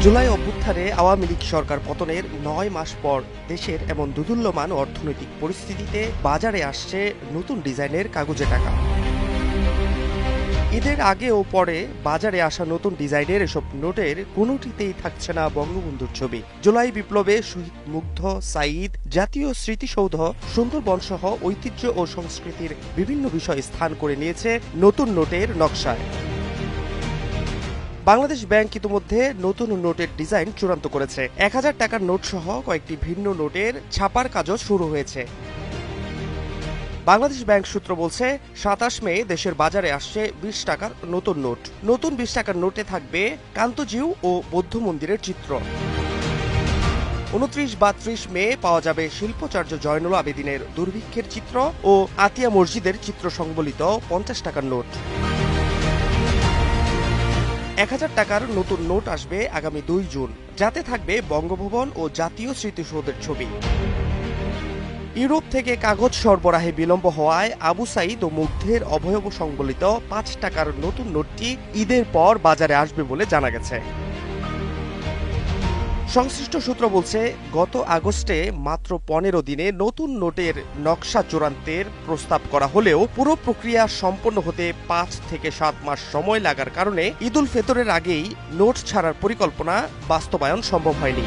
জুলাই অভ্যুত্থানে আওয়ামী লীগ সরকার পতনের ৯ মাস পর দেশের এমন দোদুল্যমান অর্থনৈতিক পরিস্থিতিতে বাজারে আসছে নতুন ডিজাইনের কাগজে টাকা। ঈদের আগে ও পরে বাজারে আসা নতুন ডিজাইনের এসব নোটের কোনোটিতেই থাকছে না বঙ্গবন্ধুর ছবি। জুলাই বিপ্লবে শহীদ মুগ্ধ, সাঈদ, জাতীয় স্মৃতিসৌধ, সুন্দরবন সহ ঐতিহ্য ও সংস্কৃতির বিভিন্ন বিষয় স্থান করে নিয়েছে নতুন নোটের নকশায়। বাংলাদেশ ব্যাংক ইতিমধ্যে নতুন নোটের ডিজাইন চূড়ান্ত করেছে। ১,০০০ টাকার নোট সহ কয়েকটি ভিন্ন নোটের ছাপার কাজও শুরু হয়েছে। বাংলাদেশ ব্যাংক সূত্র বলছে, ২৭ মে দেশের বাজারে আসছে ২০ টাকার নতুন নোট। নতুন ২০ টাকার নোটে থাকবে কান্তজিউ ও বৌদ্ধ মন্দিরের চিত্র। ২৯ বা ৩০ মে পাওয়া যাবে শিল্পাচার্য জয়নুল আবেদিনের দুর্ভিক্ষের চিত্র ও আতিয়া মসজিদের চিত্র সংবলিত ৫০ টাকার নোট। ১,০০০ টাকার নতুন নোট আসবে আগামী ২ জুন, যাতে থাকবে বঙ্গভবন ও জাতীয় স্মৃতিসৌধের ছবি। ইউরোপ থেকে কাগজ সরবরাহে বিলম্ব হওয়ায় আবু সাঈদ ও মুগ্ধের অবয়ব সংবলিত ৫ টাকার নতুন নোটটি ঈদের পর বাজারে আসবে বলে জানা গেছে। সংশ্লিষ্ট সূত্র বলছে, গত আগস্টে মাত্র ১৫ দিনে নতুন নোটের নকশা চূড়ান্তের প্রস্তাব করা হলেও পুরো প্রক্রিয়া সম্পন্ন হতে ৫ থেকে ৭ মাস সময় লাগার কারণে ঈদুল ফিতরের আগেই নোট ছাড়ার পরিকল্পনা বাস্তবায়ন সম্ভব হয়নি।